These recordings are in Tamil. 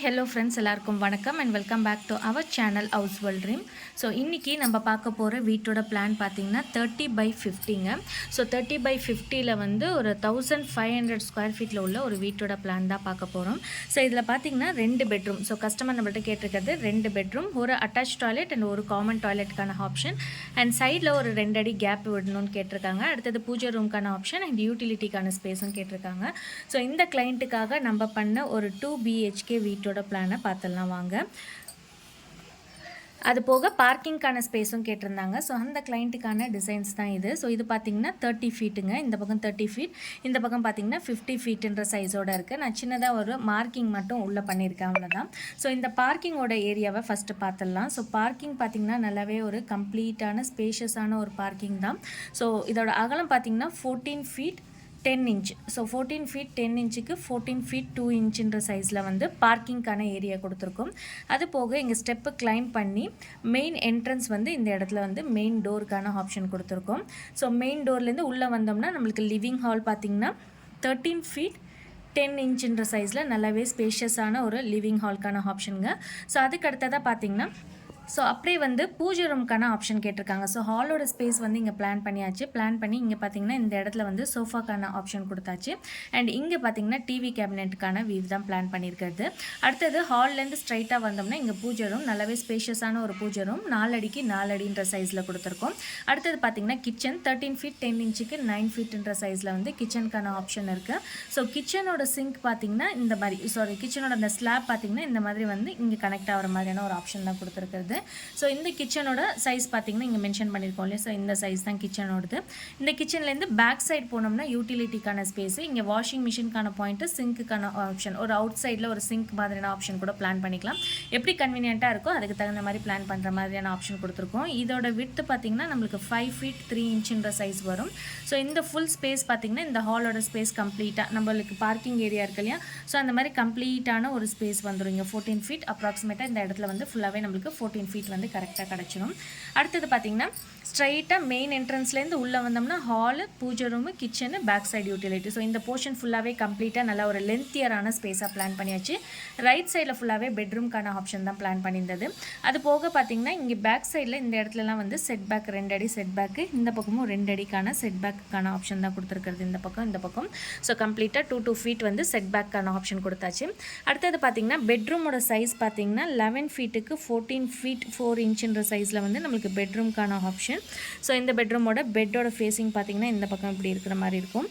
ஹலோ ஃப்ரெண்ட்ஸ், எல்லாருக்கும் வணக்கம் and welcome back to our channel house world dream. So இன்றைக்கி நம்ம பார்க்க போகிற வீட்டோட பிளான் பார்த்திங்கன்னா 30/50ங்க. ஸோ 30/50 வந்து ஒரு 1500 ஸ்கொயர் ஃபீட்டில் உள்ள ஒரு வீட்டோட பிளான் தான் பார்க்க போகிறோம். ஸோ இதில் பார்த்திங்கன்னா 2 பெட்ரூம். ஸோ கஸ்டமர் நம்மள்ட்ட கேட்டிருக்கிறது 2 பெட்ரூம், ஒரு அட்டாச் டாய்லெட் அண்ட் ஒரு காமன் டாய்லெட்டுக்கான ஆப்ஷன், அண்ட் சைடில் ஒரு 2 அடி கேப் விடணும்னு கேட்டிருக்காங்க. அடுத்தது பூஜை ரூம்க்கான ஆப்ஷன் அண்ட் யூட்டிலிட்டிக்கான ஸ்பேஸும் கேட்டிருக்காங்க. ஸோ இந்த கிளைண்ட்டுக்காக நம்ம பண்ண ஒரு 2 BHK வீட்டோட பிளானை பார்த்துடலாம் வாங்க. அது போக பார்க்கிங்கான ஸ்பேஸும் கேட்டிருந்தாங்க. ஸோ அந்த கிளைண்ட்டுக்கான டிசைன்ஸ் தான் இது. ஸோ இது பார்த்திங்கன்னா 30 ஃபீட்டுங்க, இந்த பக்கம் 30 ஃபீட், இந்த பக்கம் பார்த்திங்கன்னா 50 ஃபீட்டுன்ற சைஸோடு இருக்குது. நான் சின்னதாக ஒரு மார்க்கிங் மட்டும் உள்ளே பண்ணியிருக்கேன், அவ்வளோதான். ஸோ இந்த பார்க்கிங்கோட ஏரியாவை ஃபஸ்ட்டு பார்த்துடலாம். ஸோ பார்க்கிங் பார்த்திங்கன்னா நல்லாவே ஒரு கம்ப்ளீட்டான ஸ்பேஷியஸான ஒரு பார்க்கிங் தான். ஸோ இதோட அகலம் பார்த்திங்கன்னா 14 ஃபீட் 10 இன்ச். ஸோ 14 ஃபீட் 10 இன்ச்சுக்கு 14 ஃபீட் 2 இன்ச்சுன்ற சைஸில் வந்து பார்க்கிங்கான ஏரியா கொடுத்துருக்கோம். அது போக இங்கே ஸ்டெப்பு கிளைம் பண்ணி மெயின் என்ட்ரன்ஸ் வந்து இந்த இடத்துல வந்து மெயின் டோருக்கான ஆப்ஷன் கொடுத்துருக்கோம். ஸோ மெயின் டோர்லேருந்து உள்ளே வந்தோம்னா நம்மளுக்கு லிவிங் ஹால் பார்த்திங்கன்னா 13 ஃபீட் 10 இன்ச்சுன்ற சைஸில் நல்லாவே ஸ்பேஷியஸான ஒரு லிவிங் ஹால்க்கான ஆப்ஷனுங்க. ஸோ அதுக்கு அடுத்ததாக பார்த்திங்கன்னா ஸோ அப்படியே வந்து பூஜை ரூம்க்கான ஆப்ஷன் கேட்டிருக்காங்க. ஸோ ஹாலோட ஸ்பேஸ் வந்து இங்கே பிளான் பண்ணியாச்சு. பிளான் பண்ணி இங்கே பார்த்தீங்கன்னா இந்த இடத்துல வந்து சோஃபாக்கான ஆப்ஷன் கொடுத்தாச்சு. அண்ட் இங்கே பார்த்தீங்கன்னா டிவி கேபினெட்டுக்கான வியூ தான் பிளான் பண்ணியிருக்கிறது. அடுத்தது ஹால்லேருந்து ஸ்ட்ரைட்டாக வந்தோம்னா இங்கே பூஜை ரூம், நல்லாவே ஸ்பேஷியஸான ஒரு பூஜை ரூம், 4 அடிக்கு 4 அடின்ற சைஸில் கொடுத்துருக்கோம். அடுத்தது பார்த்தீங்கன்னா கிச்சன் 13 ஃபீட் 10 இன்ச்சுக்கு 9 ஃபீட்டுன்ற சைஸில் வந்து கிச்சனுக்கான ஆப்ஷன் இருக்குது. ஸோ கிச்சனோட சிங்க் பார்த்தீங்கன்னா இந்த மாதிரி, கிச்சனோட அந்த ஸ்லாப் பார்த்தீங்கன்னா இந்த மாதிரி வந்து இங்கே கனெக்ட் ஆகிற மாதிரியான ஒரு ஆப்ஷன் தான் கொடுத்துருக்குறது. ஸோ இந்த கிச்சனோட சைஸ் பார்த்தீங்கன்னா இங்கே மென்ஷன் பண்ணியிருக்கோம் இல்லையா. ஸோ இந்த சைஸ் தான் கிச்சனோடது. இந்த கிச்சன்லேருந்து பேக் சைட் போனோம்னா யூட்டிலிட்டிக்கான ஸ்பேஸு, இங்கே வாஷிங் மிஷினுக்கான பாயிண்ட்டு, சிங்க்குக்கான ஆப்ஷன், ஒரு அவுட் சைடில் ஒரு சிங்க் மாதிரியான ஆப்ஷன் கூட பிளான் பண்ணிக்கலாம். எப்படி கன்வீனியண்ட்டாக இருக்கோ அதுக்கு தகுந்த மாதிரி பிளான் பண்ணுற மாதிரியான ஆப்ஷன் கொடுத்துருக்கோம். இதோட விட்த்து பார்த்தீங்கன்னா நம்மளுக்கு 5 ஃபீட் 3 இன்ச்சுன்ற சைஸ் வரும். ஸோ இந்த ஃபுல் ஸ்பேஸ் பார்த்தீங்கன்னா இந்த ஹாலோட ஸ்பேஸ் கம்ப்ளீட்டாக நம்மளுக்கு பார்க்கிங் ஏரியா இருக்கு இல்லையா. ஸோ அந்த மாதிரி கம்ப்ளீட்டான ஒரு ஸ்பேஸ் வந்துடும். இங்கே 14 ஃபீட் அப்ராக்சிமேட்டாக இந்த இடத்துல வந்து ஃபுல்லாகவே நம்மளுக்கு 14 ஃபீட் வந்து கரெக்டாக கிடச்சிடும். அடுத்தது பார்த்திங்கன்னா ஸ்ட்ரைட்டாக மெயின் என்ட்ரன்ஸ்லேருந்து உள்ளே வந்தோம்னா ஹாலு, பூஜை room, kitchen, back side utility. So இந்த போர்ஷன் ஃபுல்லாகவே கம்ப்ளீட்டாக நல்லா ஒரு லென்த்தியரான ஸ்பேஸாக பிளான் பண்ணியாச்சு. ரைட் சைடில் ஃபுல்லாகவே பெட்ரூம்க்கான ஆப்ஷன் தான் பிளான் பண்ணியிருந்தது. அது போக பார்த்திங்கன்னா இங்கே பேக் சைடில் இந்த இடத்துலலாம் வந்து செட் பேக் 2 அடி செட் பேக்கு, இந்த பக்கமும் 2 அடிக்கான செட் பேக்குக்கான ஆப்ஷன் தான் கொடுத்துருக்கிறது. இந்த பக்கம் ஸோ கம்ப்ளீட்டாக 2 ஃபீட் வந்து செட் பேக்கான ஆப்ஷன் கொடுத்தாச்சு. அடுத்தது பார்த்திங்கன்னா பெட்ரூமோட சைஸ் பார்த்திங்கன்னா 11 ஃபீட்டுக்கு 14 ஃபீட் 4 இன்ச்சுன்ற சைஸில் வந்து நம்மளுக்கு பெட்ரூம்க்கான ஆப்ஷன். ஸோ இந்த பெட்டோட ஃபேஸிங் பார்த்திங்கன்னா இந்த பக்கம் இப்படி இருக்கிற மாதிரி இருக்கும்.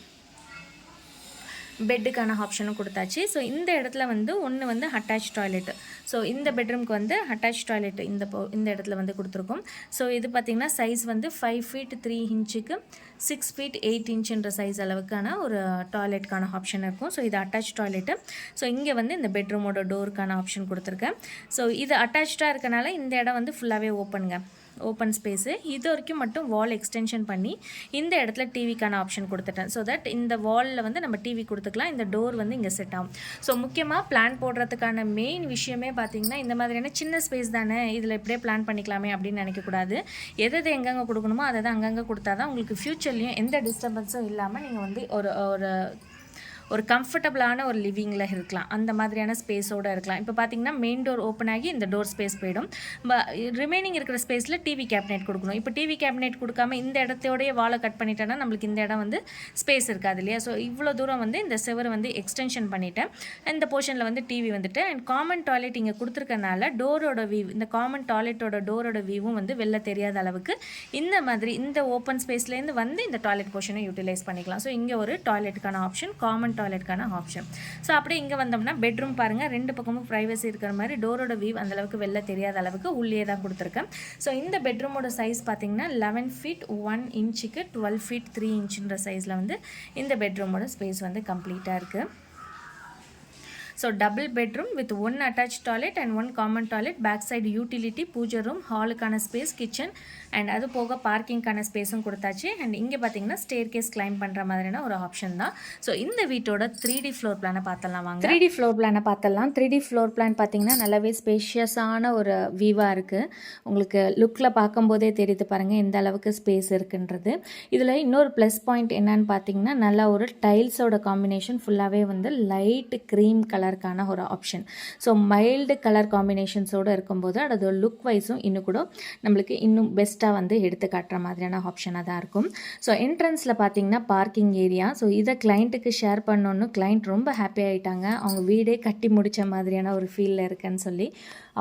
பெட்டுக்கான ஆப்ஷனும் கொடுத்தாச்சு. ஸோ இந்த இடத்துல வந்து ஒன்று வந்து அட்டாச் டாய்லெட்டு. ஸோ இந்த பெட்ரூம்க்கு வந்து அட்டாச் டாய்லெட்டு இந்த இடத்துல வந்து கொடுத்துருக்கோம். ஸோ இது பார்த்திங்கன்னா சைஸ் வந்து 5 ஃபீட் 3 இன்ச்சுக்கு 6 ஃபீட் 8 இன்ச்சுன்ற சைஸ் அளவுக்கான ஒரு டாய்லெட்டுக்கான ஆப்ஷன் இருக்கும். ஸோ இது அட்டாச் டாய்லெட்டு. ஸோ இங்கே வந்து இந்த பெட்ரூமோட டோருக்கான ஆப்ஷன் கொடுத்துருக்கேன். ஸோ இது அட்டாச்சாக இருக்கனால இந்த இடம் வந்து ஃபுல்லாகவே ஓப்பன் ஸ்பேஸு. இது வரைக்கும் மட்டும் வால் எக்ஸ்டென்ஷன் பண்ணி இந்த இடத்துல டிவிக்கான ஆப்ஷன் கொடுத்துட்டேன். ஸோ தட் இந்த வாலில் வந்து நம்ம டிவி கொடுத்துக்கலாம். இந்த டோர் வந்து இங்கே செட் ஆகும். ஸோ முக்கியமாக பிளான் போடுறதுக்கான மெயின் விஷயமே பார்த்திங்கன்னா இந்த மாதிரியான சின்ன ஸ்பேஸ் தானே, இதில் இப்படியே பிளான் பண்ணிக்கலாமே அப்படின்னு நினைக்கக்கூடாது. எது எங்கெங்கே கொடுக்கணுமோ அதை தான் அங்கங்கே கொடுத்தா தான் உங்களுக்கு ஃப்யூச்சர்லேயும் எந்த டிஸ்டர்பன்ஸும் இல்லாமல் நீங்கள் வந்து ஒரு கம்ஃபர்டபுளான ஒரு லிவிங்கில் இருக்கலாம். அந்த மாதிரியான ஸ்பேஸோடு இருக்கலாம். இப்போ பார்த்திங்கன்னா மெயின் டோர் ஓப்பன் ஆகி இந்த டோர் ஸ்பேஸ் போயிடும். ரிமைனிங் இருக்கிற ஸ்பேஸில் டிவி கேபினெட் கொடுக்கணும். இப்போ டிவி கேபினெட் கொடுக்காம இந்த இடத்தோடைய வாலை கட் பண்ணிட்டேன்னா நம்மளுக்கு இந்த இடம் வந்து ஸ்பேஸ் இருக்காது இல்லையா. ஸோ இவ்வளோ தூரம் வந்து இந்த செவரை வந்து எக்ஸ்டென்ஷன் பண்ணிவிட்டேன். இந்த போர்ஷனில் வந்து டிவி வந்துட்டு அண்ட் காமன் டாய்லெட் இங்கே கொடுத்துருக்கனால டோரோட வியூ, இந்த காமன் டாய்லெட்டோட டோரோட வியூவும் வந்து வெளில தெரியாத அளவுக்கு இந்த மாதிரி இந்த ஓப்பன் ஸ்பேஸ்லேருந்து வந்து இந்த டாய்லெட் போர்ஷனை யூட்டிலைஸ் பண்ணிக்கலாம். ஸோ இங்கே ஒரு டாய்லெட்டுக்கான ஆப்ஷன், காமன் டாய்லெட்டுக்கான ஆப்ஷன். ஸோ அப்படியே இங்கே வந்தோம்னா பெட்ரூம் பாருங்கள், 2 பக்கமும் ப்ரைவசி இருக்கிற மாதிரி டோரோட வியூ அந்தளவுக்கு வெளில தெரியாத அளவுக்கு உள்ளே தான் கொடுத்துருக்கேன். ஸோ இந்த பெட்ரூமோட சைஸ் பார்த்திங்கன்னா 11 ஃபீட் 1 இன்ச்சுக்கு 12 ஃபீட் 3 இன்ச்சுன்ற சைஸில் வந்து இந்த பெட்ரூமோட ஸ்பேஸ் வந்து கம்ப்ளீட்டாக இருக்குது. So double bedroom with 1 attach toilet and 1 common toilet, back side utility, pooja room, ஹாலுக்கான ஸ்பேஸ், கிச்சன் அண்ட் அது போக பார்க்கிங்கான ஸ்பேஸும் கொடுத்தாச்சு. அண்ட் இங்கே பார்த்தீங்கன்னா ஸ்டேர் கேஸ் கிளைம் பண்ணுற மாதிரியான ஒரு ஆப்ஷன் தான். ஸோ இந்த வீட்டோட 3D ஃப்ளோர் பிளானை பார்த்தலாம் வாங்க. 3D ஃப்ளோர் பிளானை பார்த்தலாம். 3D ஃப்ளோர் பிளான் பார்த்தீங்கன்னா நல்லாவே ஸ்பேஷியஸான ஒரு வியூவாக இருக்குது. உங்களுக்கு லுக்கில் பார்க்கும்போதே தெரியுது பாருங்கள் எந்த அளவுக்கு ஸ்பேஸ் இருக்குன்றது. இதில் இன்னொரு ப்ளஸ் பாயிண்ட் என்னன்னு பார்த்தீங்கன்னா நல்லா ஒரு டைல்ஸோட காம்பினேஷன் ஃபுல்லாகவே வந்து லைட் க்ரீம் கலர் கலருக்கான ஒரு ஆப்ஷன். ஸோ மைல்டு கலர் காம்பினேஷன்ஸோடு இருக்கும்போது அதோட லுக் வைஸும் இன்னும் கூட நம்மளுக்கு இன்னும் பெஸ்ட்டாக வந்து எடுத்து காட்டுற மாதிரியான ஆப்ஷனாக தான் இருக்கும். ஸோ என்ட்ரன்ஸில் பார்த்தீங்கன்னா பார்க்கிங் ஏரியா. ஸோ இதை கிளைண்ட்டுக்கு ஷேர் பண்ணோன்னு கிளைண்ட் ரொம்ப ஹாப்பி ஆகிட்டாங்க. அவங்க வீடே கட்டி முடித்த மாதிரியான ஒரு ஃபீலில் இருக்குன்னு சொல்லி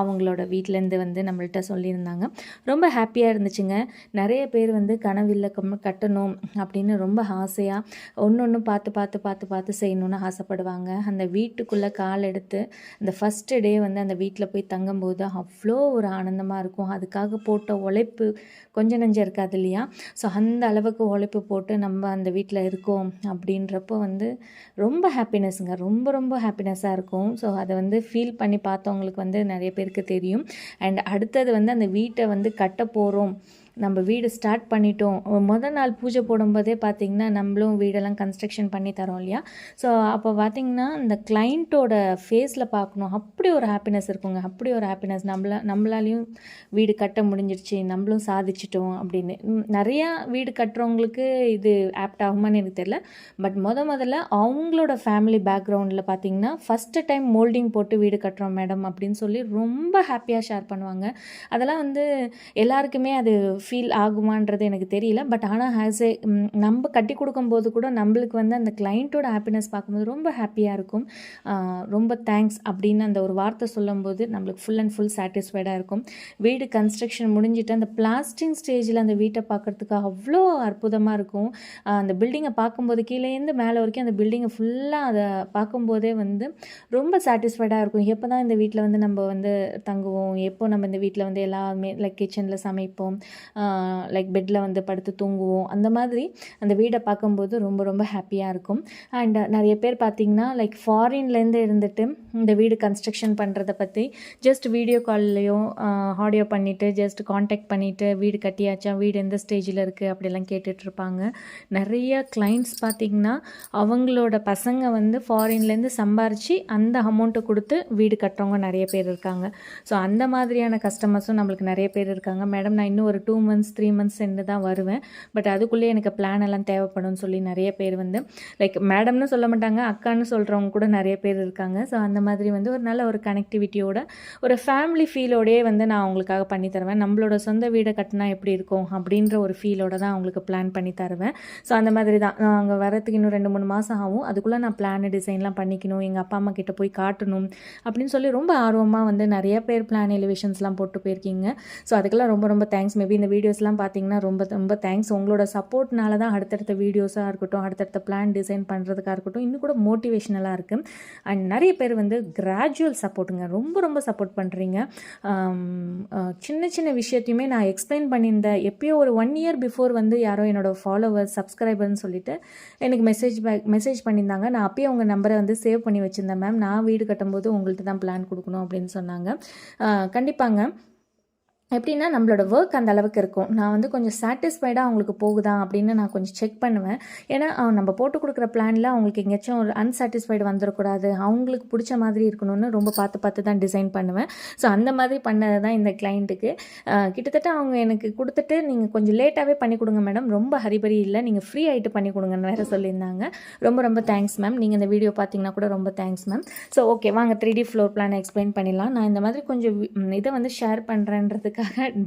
அவங்களோட வீட்டிலேருந்து வந்து நம்மள்கிட்ட சொல்லியிருந்தாங்க. ரொம்ப ஹாப்பியாக இருந்துச்சுங்க. நிறைய பேர் வந்து கனவில்லை கட்டணும் அப்படின்னு ரொம்ப ஆசையாக ஒன்று பார்த்து பார்த்து பார்த்து பார்த்து செய்யணுன்னு ஆசைப்படுவாங்க. அந்த வீட்டுக்குள்ளே கால் எடுத்து அந்த ஃபஸ்ட்டு டே வந்து அந்த வீட்டில் போய் தங்கும்போது அவ்வளோ ஒரு ஆனந்தமாக இருக்கும். அதுக்காக போட்ட உழைப்பு கொஞ்சம் நெஞ்சம் இருக்காது இல்லையா? ஸோ அந்த அளவுக்கு உழைப்பு போட்டு நம்ம அந்த வீட்டில் இருக்கோம் அப்படின்றப்போ வந்து ரொம்ப ஹாப்பினஸ்ங்க, ரொம்ப ரொம்ப ஹாப்பினஸ்ஸாக இருக்கும். ஸோ அதை வந்து ஃபீல் பண்ணி பார்த்தவங்களுக்கு வந்து நிறைய பேருக்கு தெரியும். அண்ட் அடுத்தது வந்து அந்த வீட்டை வந்து கட்ட போகிறோம், நம்ம வீடு ஸ்டார்ட் பண்ணிட்டோம். முதல் நாள் பூஜை போடும்போதே பார்த்திங்கன்னா நம்மளும் வீடெல்லாம் கன்ஸ்ட்ரக்ஷன் பண்ணி தரோம் இல்லையா? ஸோ அப்போ பார்த்திங்கன்னா இந்த கிளைண்ட்டோட ஃபேஸில் பார்க்கணும், அப்படி ஒரு ஹாப்பினஸ் இருக்குங்க. அப்படி ஒரு ஹாப்பினஸ், நம்மளாலையும் வீடு கட்ட முடிஞ்சிருச்சு, நம்மளும் சாதிச்சிட்டோம் அப்படின்னு. நிறையா வீடு கட்டுறவங்களுக்கு இது ஆப்ட் ஆகுமான்னு எனக்கு தெரியல. பட் முதல்ல அவங்களோட ஃபேமிலி பேக்ரவுண்டில் பார்த்திங்கன்னா ஃபஸ்ட்டு டைம் மோல்டிங் போட்டு வீடு கட்டுறோம் மேடம் அப்படின்னு சொல்லி ரொம்ப ஹாப்பியாக ஷேர் பண்ணுவாங்க. அதெல்லாம் வந்து எல்லாருக்குமே அது ஃபீல் ஆகுமான்றது எனக்கு தெரியல. பட் ஆனால் நம்ம கட்டி கொடுக்கும்போது கூட நம்மளுக்கு வந்து அந்த கிளைண்ட்டோட ஹாப்பினஸ் பார்க்கும்போது ரொம்ப ஹாப்பியாக இருக்கும். ரொம்ப தேங்க்ஸ் அப்படின்னு அந்த ஒரு வார்த்தை சொல்லும்போது நம்மளுக்கு ஃபுல் அண்ட் ஃபுல் சாட்டிஸ்ஃபைடாக இருக்கும். வீடு கன்ஸ்ட்ரக்ஷன் முடிஞ்சிட்டு அந்த பிளாஸ்டிங் ஸ்டேஜில் அந்த வீட்டை பார்க்குறதுக்கு அவ்வளோ அற்புதமாக இருக்கும். அந்த பில்டிங்கை பார்க்கும்போது கீழேருந்து மேலே வரைக்கும் அந்த பில்டிங்கை ஃபுல்லாக அதை பார்க்கும்போதே வந்து ரொம்ப சாட்டிஸ்ஃபைடாக இருக்கும். எப்போ தான் இந்த வீட்டில் வந்து நம்ம வந்து தங்குவோம், எப்போ நம்ம இந்த வீட்டில் வந்து எல்லாமே லைக் கிச்சனில் சமைப்போம், லைக் பெட்டில் வந்து படுத்து தூங்குவோம், அந்த மாதிரி அந்த வீடை பார்க்கும்போது ரொம்ப ரொம்ப ஹாப்பியாக இருக்கும். அண்ட் நிறைய பேர் பார்த்திங்கன்னா லைக் ஃபாரின்லேருந்து இருந்துட்டு இந்த வீடு கன்ஸ்ட்ரக்ஷன் பண்ணுறதை பற்றி ஜஸ்ட் வீடியோ கால்லையும் ஆடியோ பண்ணிவிட்டு ஜஸ்ட் காண்டாக்ட் பண்ணிவிட்டு வீடு கட்டியாச்சா, வீடு எந்த ஸ்டேஜில் இருக்குது அப்படிலாம் கேட்டுட்ருப்பாங்க. நிறைய கிளைண்ட்ஸ் பார்த்திங்கன்னா அவங்களோட பசங்க வந்து ஃபாரின்லேருந்து சம்பாரித்து அந்த அமௌண்ட்டை கொடுத்து வீடு கட்டுறவங்க நிறைய பேர் இருக்காங்க. ஸோ அந்த மாதிரியான கஸ்டமர்ஸும் நம்மளுக்கு நிறைய பேர் இருக்காங்க. மேடம் நான் இன்னும் ஒரு 2 months 3 months சென்று தான் வருவேன், பட் அதுக்குள்ளே எனக்கு பிளான் எல்லாம் தேவைப்படும்னு சொல்லி நிறைய பேர் வந்து லைக் மேடம்னு சொல்ல மாட்டாங்க, அக்கான்னு சொல்கிறவங்க கூட நிறைய பேர் இருக்காங்க. ஸோ அந்த மாதிரி வந்து ஒரு நல்ல ஒரு கனெக்டிவிட்டியோட ஒரு ஃபேமிலி ஃபீலோடையே வந்து நான் அவங்களுக்காக பண்ணி தருவேன். நம்மளோட சொந்த வீடை கட்டினா எப்படி இருக்கும் அப்படின்ற ஒரு ஃபீலோட தான் அவங்களுக்கு பிளான் பண்ணி தருவேன். ஸோ அந்த மாதிரி தான் நான் அங்கே வரத்துக்கு இன்னும் 2-3 மாதம் ஆகும். அதுக்குள்ளே நான் பிளான் டிசைன்லாம் பண்ணிக்கணும், எங்கள் அப்பா அம்மா கிட்ட போய் காட்டணும் அப்படின்னு சொல்லி ரொம்ப ஆர்வமாக வந்து நிறைய பேர் பிளான் எலிவேஷன்ஸ்லாம் போட்டு போயிருக்கீங்க. ஸோ அதுக்கெல்லாம் ரொம்ப ரொம்ப தேங்க்ஸ். மேபி இந்த வீடியோஸ்லாம் பார்த்தீங்கன்னா ரொம்ப ரொம்ப தேங்க்ஸ். உங்களோட சப்போர்ட்னால தான் அடுத்தடுத்த வீடியோஸாக இருக்கட்டும், அடுத்தடுத்த பிளான் டிசைன் பண்ணுறதுக்காக இருக்கட்டும் இன்னும் கூட மோட்டிவேஷனலாக இருக்குது. அண்ட் நிறைய பேர் வந்து கிராஜுவல் சப்போர்ட்டுங்க, ரொம்ப ரொம்ப சப்போர்ட் பண்ணுறீங்க. சின்ன சின்ன விஷயத்தையுமே நான் எக்ஸ்பிளைன் பண்ணியிருந்தேன். எப்பயோ ஒரு 1 year பிஃபோர் வந்து யாரோ என்னோட ஃபாலோவர்ஸ் சப்ஸ்கிரைபர்னு சொல்லிட்டு எனக்கு மெசேஜ் பண்ணியிருந்தாங்க. நான் அப்பயே உங்கள் நம்பரை வந்து சேவ் பண்ணி வச்சுருந்தேன் மேம், நான் வீடு கட்டும்போது உங்கள்கிட்ட தான் பிளான் கொடுக்கணும் அப்படின்னு சொன்னாங்க. கண்டிப்பாங்க எப்படின்னா நம்மளோட ஒர்க் அந்த அளவுக்கு இருக்கும். நான் வந்து கொஞ்சம் சாட்டிஸ்ஃபைடாக அவங்களுக்கு போகுதா அப்படின்னு நான் கொஞ்சம் செக் பண்ணுவேன். ஏன்னா நம்ம போட்டு கொடுக்குற பிளானில் அவங்களுக்கு எங்கேயாச்சும் ஒரு அன்சாட்டிஸ்ஃபைடு வந்துடக்கூடாது, அவங்களுக்கு பிடிச்ச மாதிரி இருக்கணும்னு ரொம்ப பார்த்து பார்த்து தான் டிசைன் பண்ணுவேன். ஸோ அந்த மாதிரி பண்ணது தான் இந்த கிளைண்ட்டுக்கு. கிட்டத்தட்ட அவங்க எனக்கு கொடுத்துட்டு நீங்கள் கொஞ்சம் லேட்டாகவே பண்ணி கொடுங்க மேடம், ரொம்ப ஹரிபரி இல்லை, நீங்கள் ஃப்ரீ ஆகிட்டு பண்ணி கொடுங்கன்னு வேறு சொல்லியிருந்தாங்க. ரொம்ப ரொம்ப தேங்க்ஸ் மேம். நீங்கள் இந்த வீடியோ பார்த்தீங்கன்னா கூட ரொம்ப தேங்க்ஸ் மேம். ஸோ ஓகே வாங்க 3D ஃப்ளோர் பிளானை எக்ஸ்பிளைன் பண்ணிடலாம். நான் இந்த மாதிரி கொஞ்சம் இதை வந்து ஷேர் பண்ணுறேன்றதுக்கு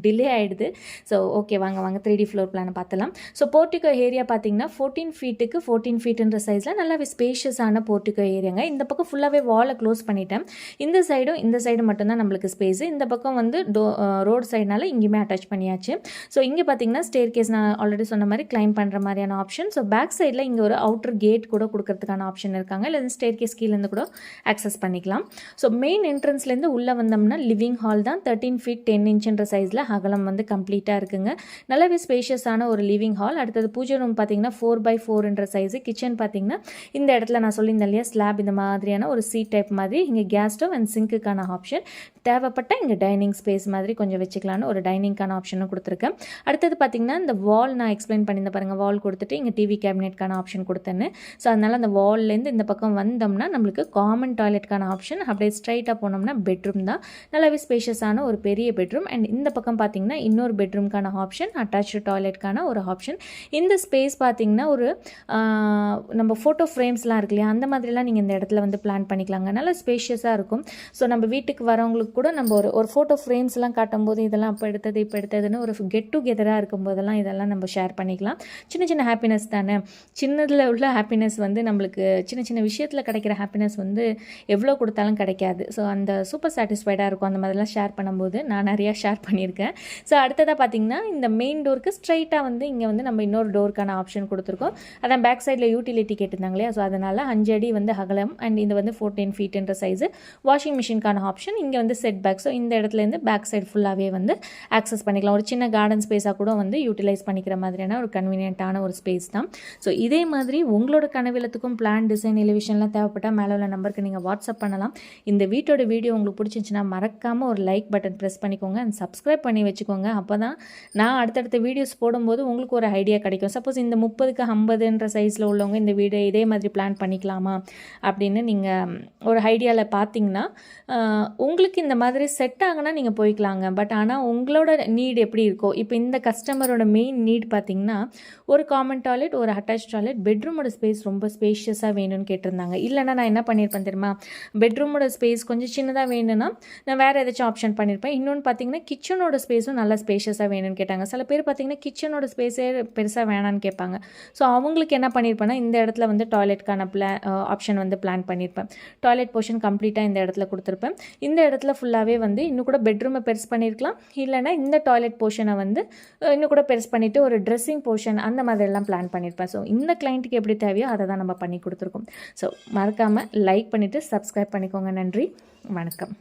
டிலே ஆகிடுது. ஸோ ஓகே வாங்க 3D ஃப்ளோர் பிளானை பார்த்தலாம். ஸோ போர்ட்டிகோ ஏரியா பார்த்தீங்கன்னா 14 ஃபீட்டுக்கு 14 ஃபீட்டுன்ற சைஸில் நல்லாவே ஸ்பேஷியஸான போர்ட்டிகோ ஏரியாங்க. இந்த பக்கம் ஃபுல்லாகவே வாலை க்ளோஸ் பண்ணிட்டேன். இந்த சைடு மட்டும்தான் நம்மளுக்கு ஸ்பேஸு. இந்த பக்கம் வந்து ரோடு சைடுனால இங்கேயுமே அட்டாச் பண்ணியாச்சு. ஸோ இங்கே பார்த்தீங்கன்னா ஸ்டேர் கேஸ் நான் ஆல்ரெடி சொன்ன மாதிரி கிளைம் பண்ணுற மாதிரியான ஆப்ஷன். ஸோ பேக் சைடில் இங்கே ஒரு அவுட்டர் கேட் கூட கொடுக்கறதுக்கான ஆப்ஷன் இருக்காங்க. இல்லை ஸ்டேர் கேஸ் கீழேருந்து கூட ஆக்சஸ் பண்ணிக்கலாம். ஸோ மெயின் என்ட்ரன்ஸ்லேருந்து உள்ளே வந்தோம்னா லிவிங் ஹால் தான். 13 feet 10 inch சைஸில் அகலம் வந்து கம்ப்ளீட்டாக இருக்குங்க. நல்லாவே ஸ்பேஷியஸான ஒரு லிவிங் ஹால். அடுத்தது பூஜை ரூம் பார்த்தீங்கன்னா 4x4 சைஸு. கிச்சன் பார்த்தீங்கன்னா இந்த இடத்துல நான் சொல்லியிருந்தேன் இல்லையா ஸ்லாப் இந்த மாதிரியான ஒரு சீட் டைப் மாதிரி. இங்கே கேஸ் ஸ்டவ் அண்ட் சிங்க்குக்கான ஆப்ஷன் தேவைப்பட்ட இங்கே டைனிங் ஸ்பேஸ் மாதிரி கொஞ்சம் வச்சுக்கலான்னு ஒரு டைனிங்கான ஆப்ஷனும் கொடுத்துருக்கேன். அடுத்தது பார்த்தீங்கன்னா இந்த வால் நான் எக்ஸ்பிளைன் பண்ணியிருந்தேன் பாருங்கள், வால் கொடுத்துட்டு இங்கே டிவி கேபினெட்கான ஆப்ஷன் கொடுத்தேன்னு. ஸோ அதனால் அந்த வால்லேருந்து இந்த பக்கம் வந்தோம்னா நம்மளுக்கு காமன் டாய்லெட்கான ஆப்ஷன். அப்படியே ஸ்ட்ரைட்டாக போனோம்னா பெட்ரூம் தான். நல்லாவே ஸ்பேஷியஸான ஒரு பெரிய பெட்ரூம். அண்ட் இந்த பக்கம் பார்த்தீங்கன்னா இன்னொரு பெட்ரூம்க்கான ஆப்ஷன், அட்டாச்சு டாய்லெட்கான ஒரு ஆப்ஷன். இந்த ஸ்பேஸ் பார்த்தீங்கன்னா ஒரு நம்ம ஃபோட்டோ ஃப்ரேம்ஸ்லாம் இருக்கு இல்லையா, அந்த மாதிரிலாம் நீங்கள் இந்த இடத்துல வந்து பிளான் பண்ணிக்கலாங்க. நல்லா ஸ்பேஷியஸாக இருக்கும். ஸோ நம்ம வீட்டுக்கு வரவங்களுக்கு கூட நம்ம ஒரு ஃபோட்டோ ஃப்ரேம்ஸ்லாம் காட்டும்போது இதெல்லாம் அப்போ எடுத்தது இப்போ எடுத்ததுன்னு ஒரு கெட் டுகெதராக இருக்கும்போதெல்லாம் இதெல்லாம் நம்ம ஷேர் பண்ணிக்கலாம். சின்ன சின்ன ஹாப்பினஸ் தானே. சின்னதில் உள்ள ஹாப்பினஸ் வந்து நம்மளுக்கு சின்ன சின்ன விஷயத்தில் கிடைக்கிற ஹாப்பினஸ் வந்து எவ்வளோ கொடுத்தாலும் கிடைக்காது. ஸோ அந்த சூப்பர் சாட்டிஸ்ஃபைடாக இருக்கும் அந்த மாதிரிலாம் ஷேர் பண்ணும்போது. நான் நிறையா ஷேர் பண்ணியிருக்கேன். ஸோ அடுத்ததாக பார்த்தீங்கன்னா இந்த மெயின் டோருக்கு ஸ்ட்ரைட்டாக வந்து இங்கே வந்து நம்ம இன்னொரு டோருக்கான ஆப்ஷன் கொடுத்துருக்கோம். அதான் பேக் சைடில் யூட்டிலிட்டி கேட்டிருந்தாங்க இல்லையா, ஸோ அதனால் 5 அடி வந்து அகலம் அண்ட் இது வந்து 14 ஃபீட்ன்ற சைஸு. வாஷிங் மிஷினுக்கான ஆப்ஷன் இங்கே வந்து செட் பேக். ஸோ இந்த இடத்துலேருந்து பேக் சைடு ஃபுல்லாகவே வந்து ஆக்சஸ் பண்ணிக்கலாம். ஒரு சின்ன கார்டன் ஸ்பேஸாக கூட வந்து யூட்டிலைஸ் பண்ணிக்கிற மாதிரியான ஒரு கன்வீனியன்ட்டான ஒரு ஸ்பேஸ் தான். ஸோ இதே மாதிரி உங்களோட கனவிலத்துக்கும் பிளான், டிசைன், எலிவேஷன்லாம் தேவைப்பட்டால் மேலே உள்ள நம்பருக்கு நீங்கள் வாட்ஸ்அப் பண்ணலாம். இந்த வீட்டோட வீடியோ உங்களுக்கு பிடிச்சிருந்துச்சுன்னா மறக்காமல் ஒரு லைக் பட்டன் ப்ரெஸ் பண்ணிக்கோங்க அண்ட் சப்ஸ்கிரைப் பண்ணி வச்சுக்கோங்க. அப்போ தான் நான் அடுத்தடுத்த வீடியோஸ் போடும்போது உங்களுக்கு ஒரு ஐடியா கிடைக்கும். சப்போஸ் இந்த 30க்கு 50ன்ற சைஸில் உள்ளவங்க இந்த வீடியோ இதே மாதிரி பிளான் பண்ணிக்கலாமா அப்படின்னு நீங்கள் ஒரு ஐடியாவில் பார்த்தீங்கன்னா உங்களுக்கு இந்த மாதிரி செட் ஆகுனா நீங்கள் போய்க்கலாங்க. பட் ஆனால் உங்களோட நீட் எப்படி இருக்கோ, இப்போ இந்த கஸ்டமரோட மெயின் நீட் பார்த்தீங்கன்னா ஒரு காமன் டாய்லெட், ஒரு அட்டாச் டாய்லெட், பெட்ரூமோட ஸ்பேஸ் ரொம்ப ஸ்பேஷியஸாக வேணும்னு கேட்டிருந்தாங்க. இல்லைனா நான் என்ன பண்ணியிருப்பேன் தெரியுமா, பெட்ரூமோட ஸ்பேஸ் கொஞ்சம் சின்னதாக வேணும்னா நான் வேறு ஏதாச்சும் ஆப்ஷன் பண்ணியிருப்பேன். இன்னொன்று பார்த்தீங்கன்னா கிச்சனோட ஸ்பேஸும் நல்லா ஸ்பேஷியஸாக வேணும்னு கேட்டாங்க. சில பேர் பார்த்தீங்கன்னா கிச்சனோட ஸ்பேஸே பெருசாக வேணான்னு கேட்பாங்க. ஸோ அவங்களுக்கு என்ன பண்ணியிருப்பேன்னா இந்த இடத்துல வந்து டாய்லெட்கான ஆப்ஷன் வந்து பிளான் பண்ணியிருப்பேன். டாய்லெட் போர்ஷன் கம்ப்ளீட்டாக இந்த இடத்துல கொடுத்துருப்பேன். இந்த இடத்துல ஃபுல்லாகவே வந்து இன்னும் கூட பெட்ரூமை பெருசு பண்ணியிருக்கலாம். இல்லைனா இந்த டாய்லெட் போர்ஷனை வந்து இன்னும் கூட பெருசு பண்ணிவிட்டு ஒரு ட்ரெஸ்ஸிங் போர்ஷன் அந்த மாதிரிலாம் பிளான் பண்ணியிருப்பேன். ஸோ இந்த கிளைண்ட்டுக்கு எப்படி தேவையோ அதை தான் நம்ம பண்ணி கொடுத்துருக்கோம். ஸோ மறக்காமல் லைக் பண்ணிவிட்டு சப்ஸ்கிரைப் பண்ணிக்கோங்க. நன்றி, வணக்கம்.